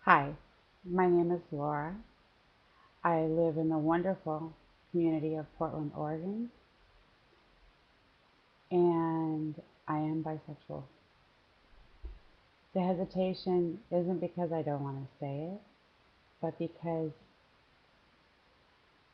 Hi, my name is Laura. I live in the wonderful community of Portland, Oregon, and I am bisexual. The hesitation isn't because I don't want to say it, but because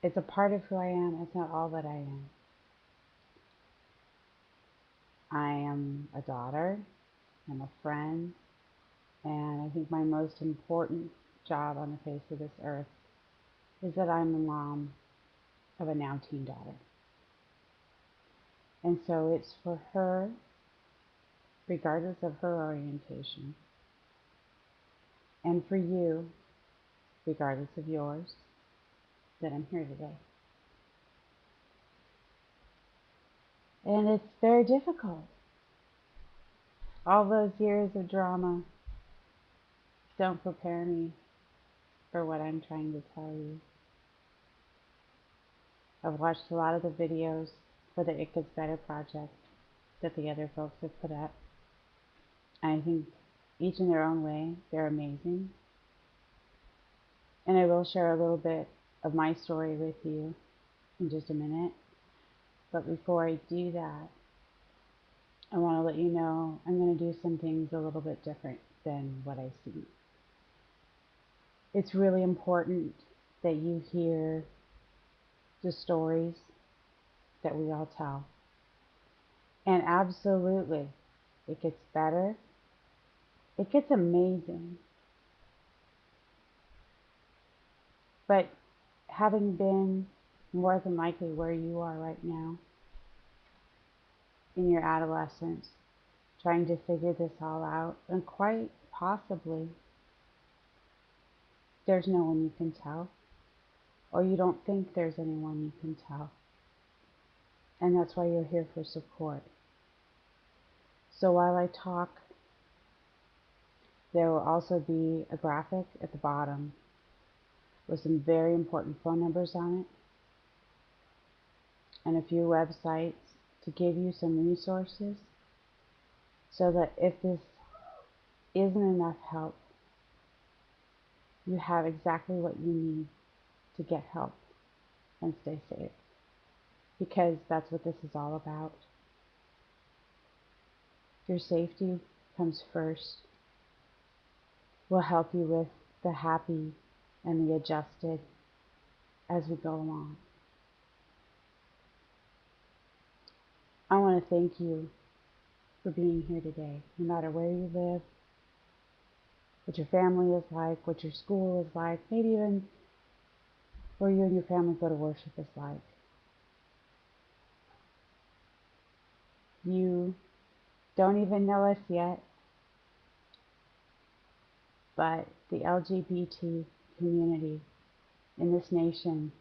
it's a part of who I am. It's not all that I am. I am a daughter, I'm a friend, and I think my most important job on the face of this earth is that I'm the mom of a now teen daughter. And so it's for her, regardless of her orientation, and for you, regardless of yours, that I'm here today. And it's very difficult. All those years of drama don't prepare me for what I'm trying to tell you. I've watched a lot of the videos for the It Gets Better project that the other folks have put up. I think each in their own way, they're amazing. And I will share a little bit of my story with you in just a minute. But before I do that, I want to let you know I'm going to do some things a little bit different than what I see. It's really important that you hear the stories that we all tell. And absolutely, it gets better. It gets amazing. But having been more than likely where you are right now, in your adolescence, trying to figure this all out, and quite possibly there's no one you can tell, or you don't think there's anyone you can tell. And that's why you're here for support. So while I talk, there will also be a graphic at the bottom with some very important phone numbers on it and a few websites to give you some resources so that if this isn't enough help, you have exactly what you need to get help and stay safe. Because that's what this is all about. Your safety comes first. We'll help you with the happy and the adjusted as we go along. I want to thank you for being here today, no matter where you live, what your family is like, what your school is like, maybe even where you and your family go to worship is like. You don't even know us yet, but the LGBT community in this nation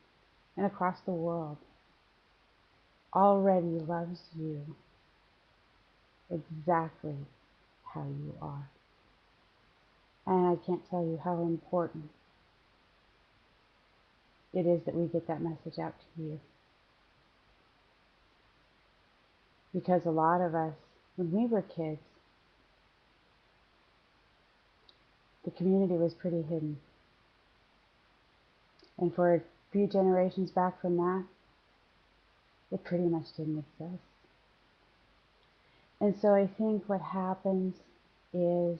and across the world already loves you exactly how you are. And I can't tell you how important it is that we get that message out to you. Because a lot of us, when we were kids, the community was pretty hidden. And for a few generations back from that, it pretty much didn't exist. And so I think what happens is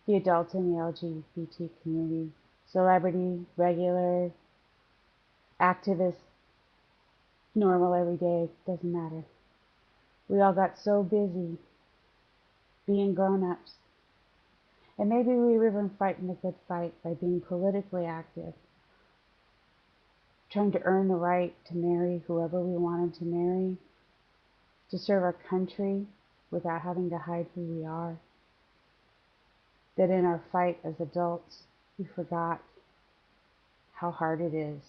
the adults in the LGBT community, celebrity, regular, activist, normal, everyday, doesn't matter. We all got so busy being grown-ups. And maybe we were even fighting a good fight by being politically active, trying to earn the right to marry whoever we wanted to marry, to serve our country without having to hide who we are. That in our fight as adults, we forgot how hard it is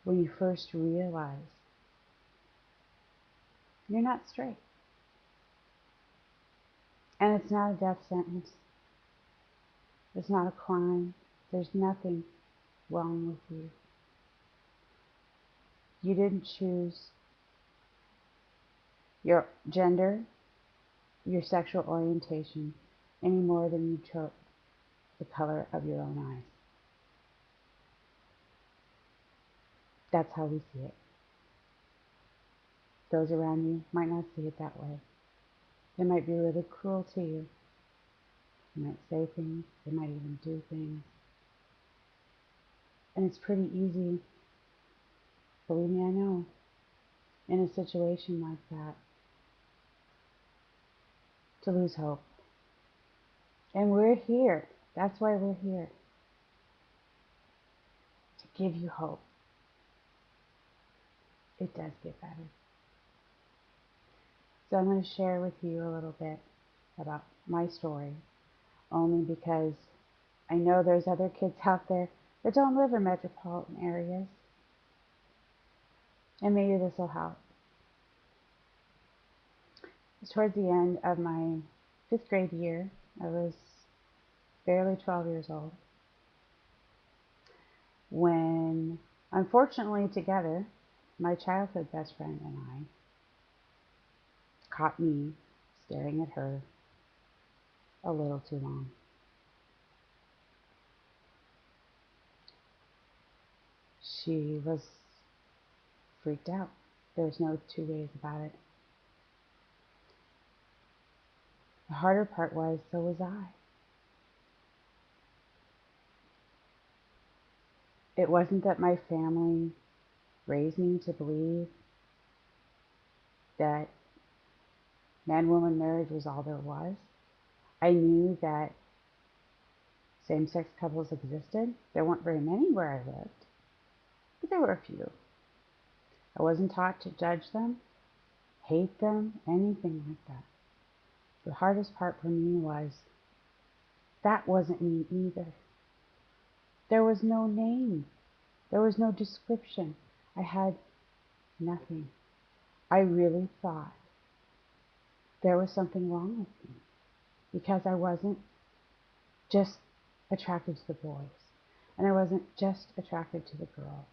when you first realize you're not straight. And it's not a death sentence. It's not a crime. There's nothing wrong with you. You didn't choose your gender, your sexual orientation. any more than you chose the color of your own eyes. That's how we see it. Those around you might not see it that way. They might be really cruel to you. They might say things. They might even do things. And it's pretty easy, believe me, I know, in a situation like that, to lose hope. And we're here. That's why we're here. To give you hope. It does get better. So I'm going to share with you a little bit about my story, only because I know there's other kids out there that don't live in metropolitan areas. And maybe this will help. It was towards the end of my 5th grade year. I was barely 12 years old. When, unfortunately together, my childhood best friend and I caught me staring at her a little too long. She was freaked out. There's no two ways about it. The harder part was, so was I. It wasn't that my family raised me to believe that man-woman marriage was all there was. I knew that same-sex couples existed. There weren't very many where I lived, but there were a few. I wasn't taught to judge them, hate them, anything like that. The hardest part for me was that wasn't me either. There was no name. There was no description. I had nothing. I really thought there was something wrong with me because I wasn't just attracted to the boys and I wasn't just attracted to the girls.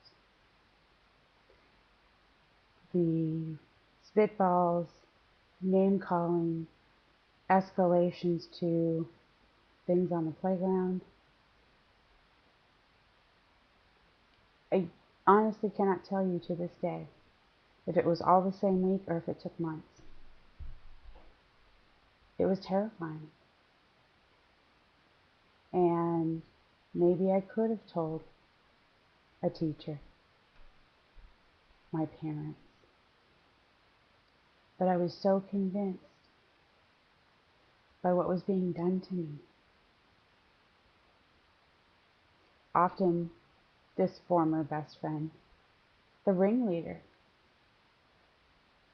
The spitballs, name calling, escalations to things on the playground. I honestly cannot tell you to this day if it was all the same week or if it took months. It was terrifying. And maybe I could have told a teacher, my parents, but I was so convinced by what was being done to me. Often, this former best friend, the ringleader,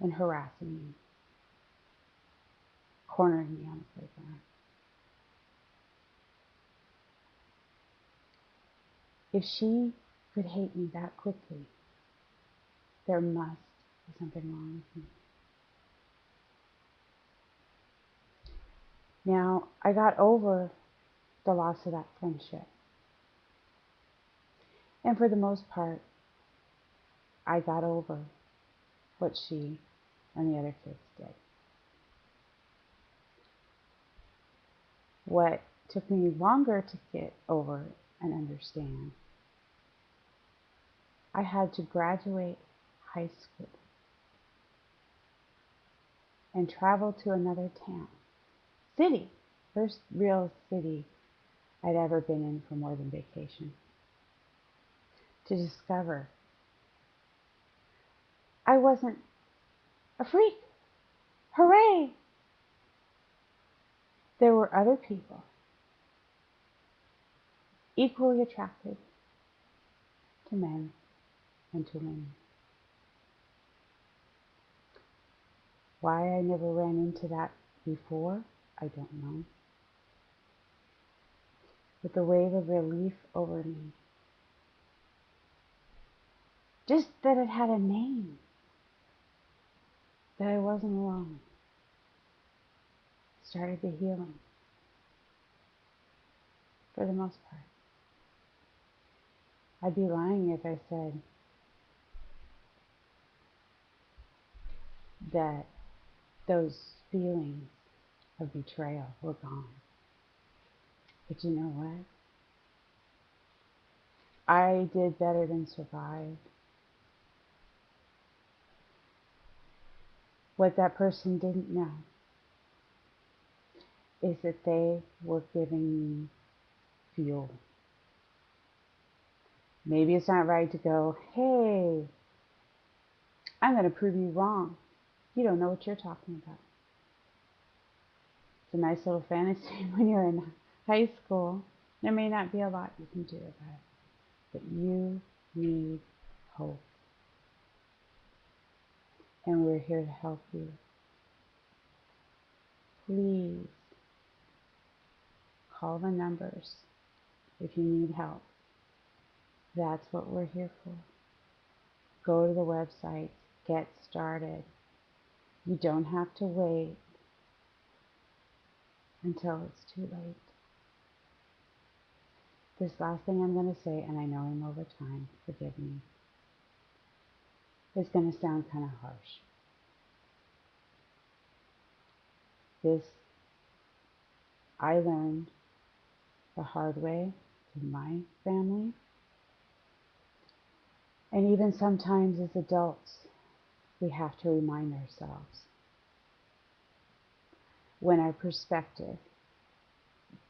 in harassing me, cornering me on the playground. If she could hate me that quickly, there must be something wrong with me. Now, I got over the loss of that friendship. And for the most part, I got over what she and the other kids did. What took me longer to get over and understand, I had to graduate high school and travel to another town, city, first real city I'd ever been in for more than vacation, to discover I wasn't a freak. Hooray! There were other people equally attracted to men and to women. Why I never ran into that before, I don't know. But the wave of relief over me, just that it had a name, that I wasn't alone, started the healing for the most part. I'd be lying if I said that those feelings of betrayal were gone. But you know what? I did better than survive. What that person didn't know is that they were giving me fuel. Maybe it's not right to go, hey, I'm going to prove you wrong. You don't know what you're talking about. It's a nice little fantasy when you're in high school. There may not be a lot you can do about it, but you need hope. And we're here to help you. Please call the numbers if you need help. That's what we're here for. Go to the website, get started. You don't have to wait until it's too late. This last thing I'm going to say, and I know I'm over time, forgive me, is going to sound kind of harsh. This I learned the hard way in my family. And even sometimes as adults, we have to remind ourselves when our perspective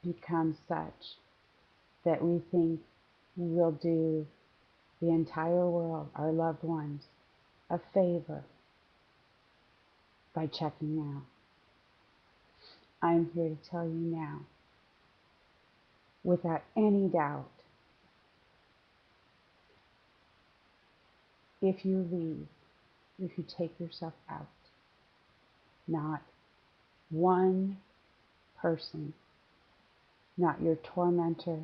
becomes such that we think we'll do the entire world, our loved ones, a favor by checking out. I'm here to tell you now, without any doubt, if you leave, if you take yourself out, not one person, not your tormentor,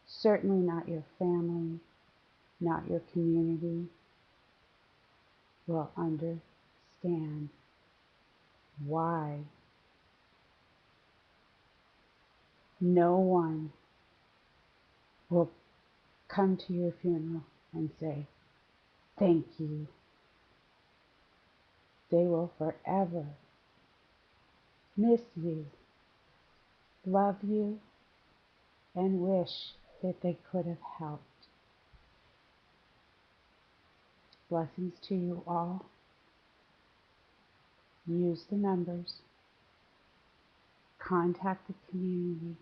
certainly not your family, not your community, will understand why. No one will come to your funeral and say, thank you. They will forever miss you, love you, and wish that they could have helped. Blessings to you all. Use the numbers. Contact the community,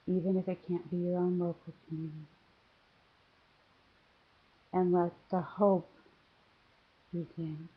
even if it can't be your own local community. And let the hope begin.